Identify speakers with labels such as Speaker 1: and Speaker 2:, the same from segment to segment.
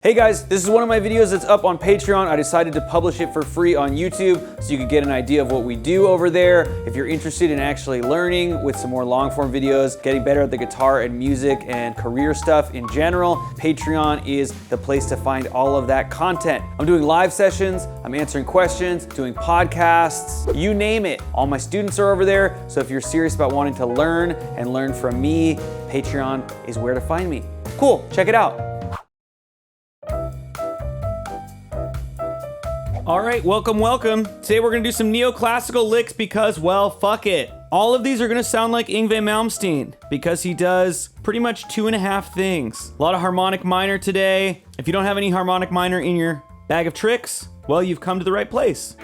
Speaker 1: Hey guys, this is one of my videos that's up on Patreon. I decided to publish it for free on YouTube so you could get an idea of what we do over there. If you're interested in actually learning with some more long form videos, getting better at the guitar and music and career stuff in general, Patreon is the place to find all of that content. I'm doing live sessions, I'm answering questions, doing podcasts, you name it. All my students are over there, so if you're serious about wanting to learn and learn from me, Patreon is where to find me. Cool, check it out. All right, welcome. Today we're gonna do some neoclassical licks because, well, fuck it. All of these are gonna sound like Yngwie Malmsteen because he does pretty much 2.5 things. A lot of harmonic minor today. If you don't have any harmonic minor in your bag of tricks, well, you've come to the right place.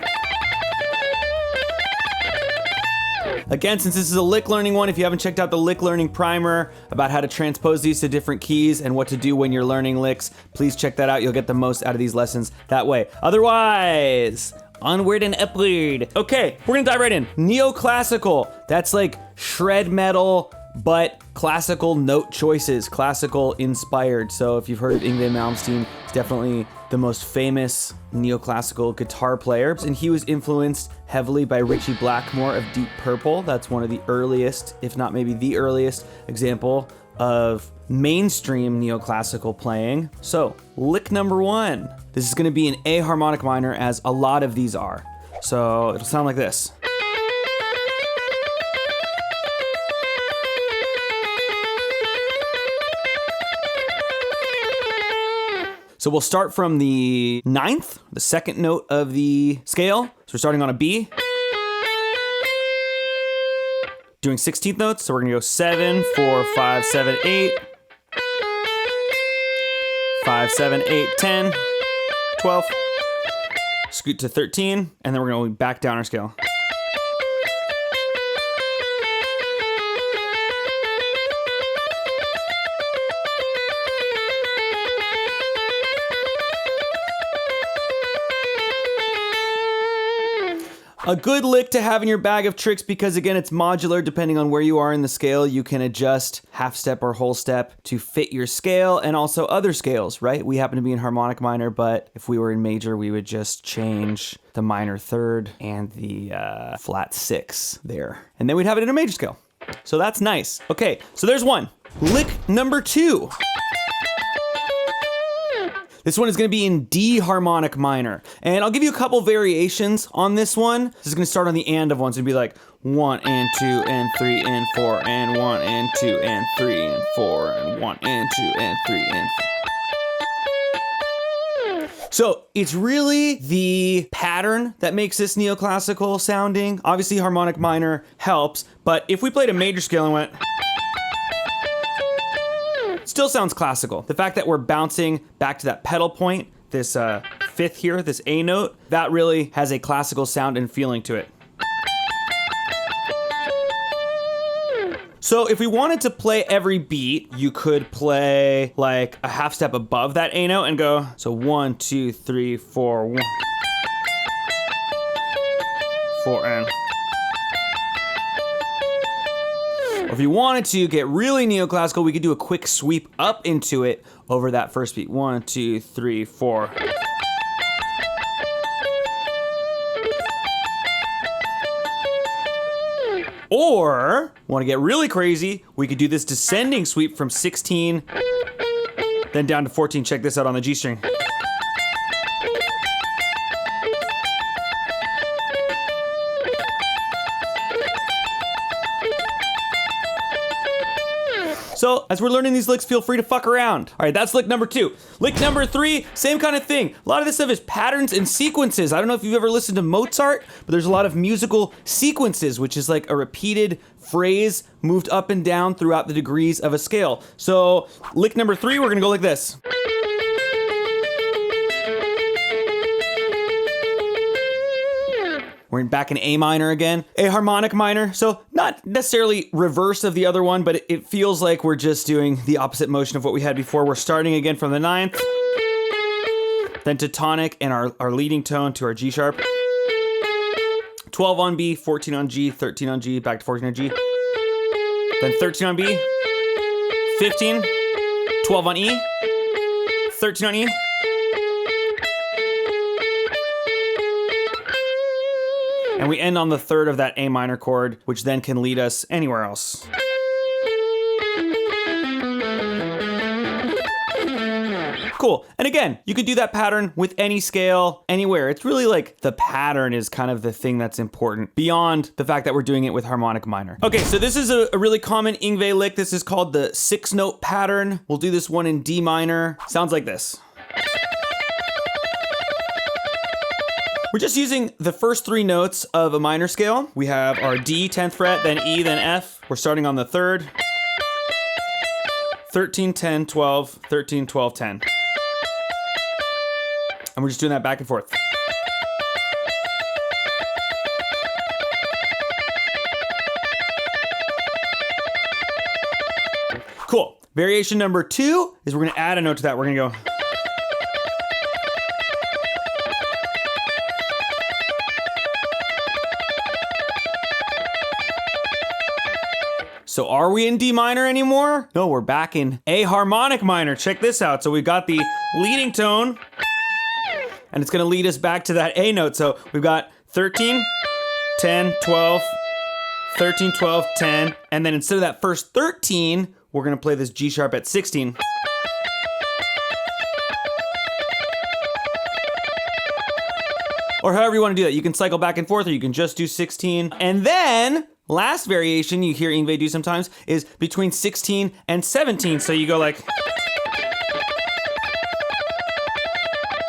Speaker 1: Again, since this is a lick learning one, if you haven't checked out the lick learning primer about how to transpose these to different keys and what to do when you're learning licks, please check that out. You'll get the most out of these lessons that way. Otherwise, onward and upward. Okay, we're gonna dive right in. Neoclassical, that's like shred metal, but classical note choices, classical inspired. So if you've heard of Yngwie Malmsteen, it's definitely the most famous neoclassical guitar player. And he was influenced heavily by Ritchie Blackmore of Deep Purple. That's one of the earliest, if not maybe the earliest example of mainstream neoclassical playing. So lick number 1. This is gonna be an A harmonic minor, as a lot of these are. So it'll sound like this. So we'll start from the 9th, the second note of the scale. So we're starting on a B. Doing 16th notes, so we're gonna go 7, 4, 5, 7, 8. 5, 7, 8, 10, 12. Scoot to 13, and then we're gonna back down our scale. A good lick to have in your bag of tricks because, again, it's modular. Depending on where you are in the scale, you can adjust half step or whole step to fit your scale and also other scales, right? We happen to be in harmonic minor, but if we were in major, we would just change the minor third and the flat 6 there. And then we'd have it in a major scale. So that's nice. Okay, so there's one. Lick number 2. This one is gonna be in D harmonic minor. And I'll give you a couple variations on this one. This is gonna start on the and of one, so it'd be like 1 and 2 and 3 and 4 and 1 and 2 and 3 and 4 and 1 and 2 and 3 and 4. So it's really the pattern that makes this neoclassical sounding. Obviously harmonic minor helps, but if we played a major scale and went, still sounds classical. The fact that we're bouncing back to that pedal point, this 5th here, this A note, that really has a classical sound and feeling to it. So if we wanted to play every beat, you could play like a half step above that A note and go, so 1, 2, 3, 4, 1, 4, and... Or if you wanted to get really neoclassical, we could do a quick sweep up into it over that first beat. 1, 2, 3, 4. Or, want to get really crazy, we could do this descending sweep from 16, then down to 14. Check this out on the G string. So, as we're learning these licks, feel free to fuck around. All right, that's lick number 2. Lick number 3, same kind of thing. A lot of this stuff is patterns and sequences. I don't know if you've ever listened to Mozart, but there's a lot of musical sequences, which is like a repeated phrase moved up and down throughout the degrees of a scale. So, lick number 3, we're gonna go like this. We're back in A minor again, A harmonic minor. So not necessarily reverse of the other one, but it feels like we're just doing the opposite motion of what we had before. We're starting again from the 9th, then to tonic and our leading tone to our G sharp. 12 on B, 14 on G, 13 on G, back to 14 on G. Then 13 on B, 15, 12 on E, 13 on E, And we end on the third of that A minor chord, which then can lead us anywhere else. Cool. And again, you could do that pattern with any scale, anywhere. It's really like the pattern is kind of the thing that's important beyond the fact that we're doing it with harmonic minor. Okay, so this is a really common Yngwie lick. This is called the 6-note pattern. We'll do this one in D minor. Sounds like this. We're just using the first 3 notes of a minor scale. We have our D, 10th fret, then E, then F. We're starting on the 3rd. 13, 10, 12, 13, 12, 10. And we're just doing that back and forth. Cool. Variation number 2 is we're gonna add a note to that. We're gonna go. So are we in D minor anymore? No, we're back in A harmonic minor. Check this out. So we've got the leading tone, and it's gonna lead us back to that A note. So we've got 13, 10, 12, 13, 12, 10. And then instead of that first 13, we're gonna play this G sharp at 16. Or however you wanna do that. You can cycle back and forth, or you can just do 16. And then, last variation you hear Yngwie do sometimes is between 16 and 17. So you go like.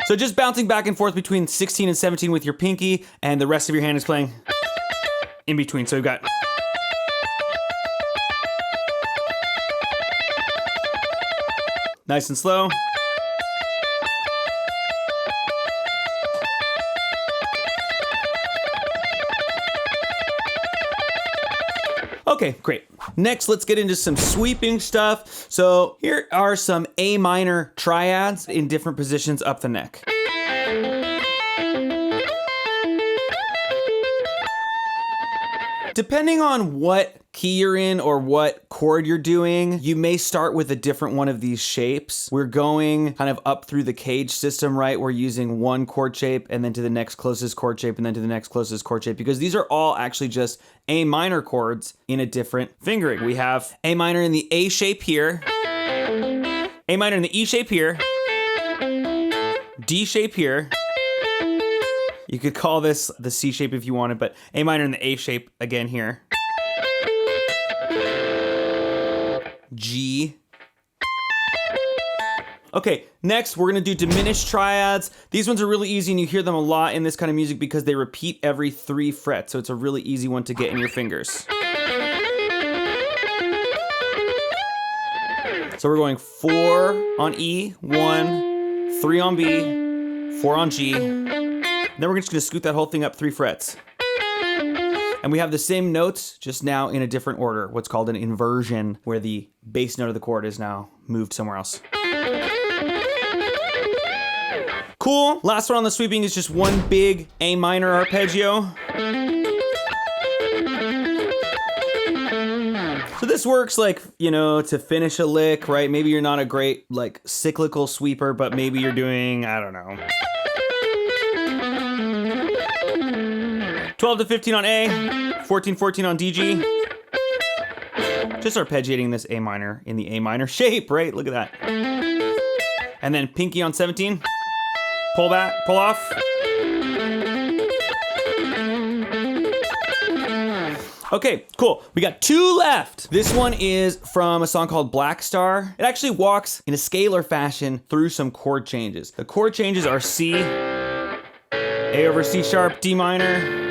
Speaker 1: So just bouncing back and forth between 16 and 17 with your pinky, and the rest of your hand is playing in between. So we've got. Nice and slow. Okay, great. Next, let's get into some sweeping stuff. So here are some A minor triads in different positions up the neck. Depending on what key you're in or what chord you're doing, you may start with a different one of these shapes. We're going kind of up through the cage system, right? We're using one chord shape and then to the next closest chord shape and then to the next closest chord shape, because these are all actually just A minor chords in a different fingering. We have A minor in the A shape here, A minor in the E shape here, D shape here. You could call this the C shape if you wanted, but A minor in the A shape again here. G. Okay, next we're gonna do diminished triads. These ones are really easy and you hear them a lot in this kind of music because they repeat every 3 frets, so it's a really easy one to get in your fingers. So we're going 4 on E, 1, 3 on B, 4 on G. Then we're just gonna scoot that whole thing up 3 frets. And we have the same notes, just now in a different order, what's called an inversion, where the bass note of the chord is now moved somewhere else. Cool. Last one on the sweeping is just one big A minor arpeggio. So this works like, you know, to finish a lick, right? Maybe you're not a great like cyclical sweeper, but maybe you're doing, I don't know, 12 to 15 on A, 14, 14 on DG. Just arpeggiating this A minor in the A minor shape, right? Look at that. And then pinky on 17. Pull back, pull off. Okay, cool. We got 2 left. This one is from a song called Black Star. It actually walks in a scalar fashion through some chord changes. The chord changes are C, A over C sharp, D minor,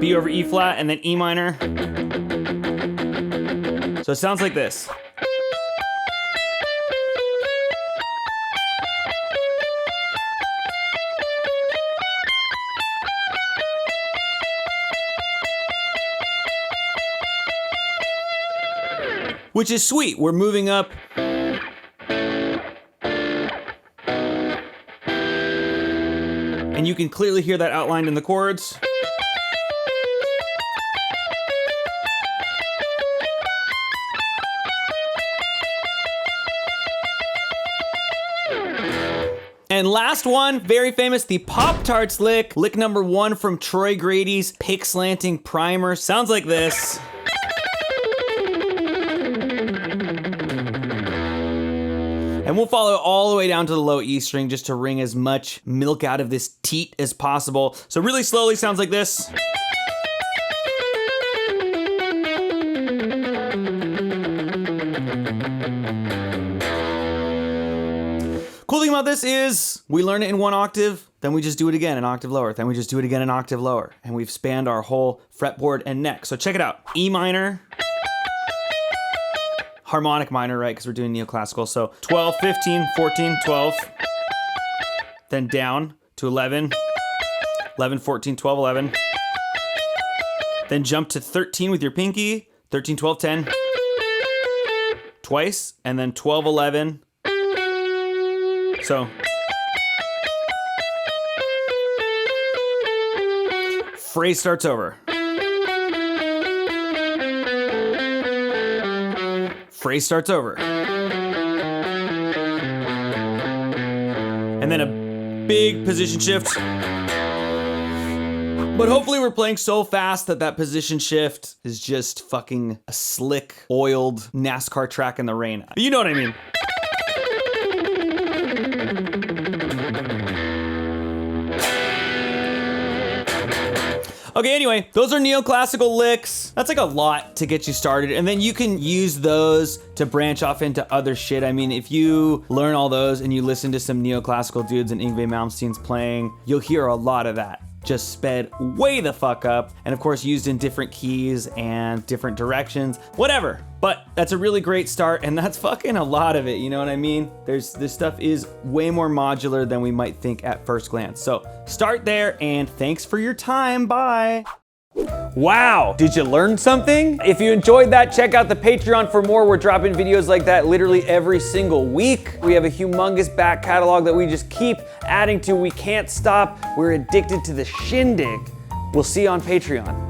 Speaker 1: B over E flat, and then E minor. So it sounds like this. Which is sweet. We're moving up. And you can clearly hear that outlined in the chords. And last one, very famous, the Pop-Tarts lick. Lick number 1 from Troy Grady's Pick Slanting Primer. Sounds like this. And we'll follow all the way down to the low E string just to wring as much milk out of this teat as possible. So really slowly, sounds like this. Cool thing about this is we learn it in 1 octave, then we just do it again an octave lower, then we just do it again an octave lower, and we've spanned our whole fretboard and neck. So check it out. E minor, harmonic minor, right? Because we're doing neoclassical. So 12, 15, 14, 12, then down to 11, 11, 14, 12, 11, then jump to 13 with your pinky, 13, 12, 10, twice, and then 12, 11. So phrase starts over. Phrase starts over. And then a big position shift. But hopefully we're playing so fast that that position shift is just fucking a slick, oiled NASCAR track in the rain. You know what I mean? Okay, anyway, those are neoclassical licks. That's like a lot to get you started. And then you can use those to branch off into other shit. I mean, if you learn all those and you listen to some neoclassical dudes and Yngwie Malmsteen's playing, you'll hear a lot of that just sped way the fuck up. And of course, used in different keys and different directions, whatever. But that's a really great start, and that's fucking a lot of it, you know what I mean? This stuff is way more modular than we might think at first glance. So start there, and thanks for your time, bye. Wow, did you learn something? If you enjoyed that, check out the Patreon for more. We're dropping videos like that literally every single week. We have a humongous back catalog that we just keep adding to. We can't stop. We're addicted to the shindig. We'll see you on Patreon.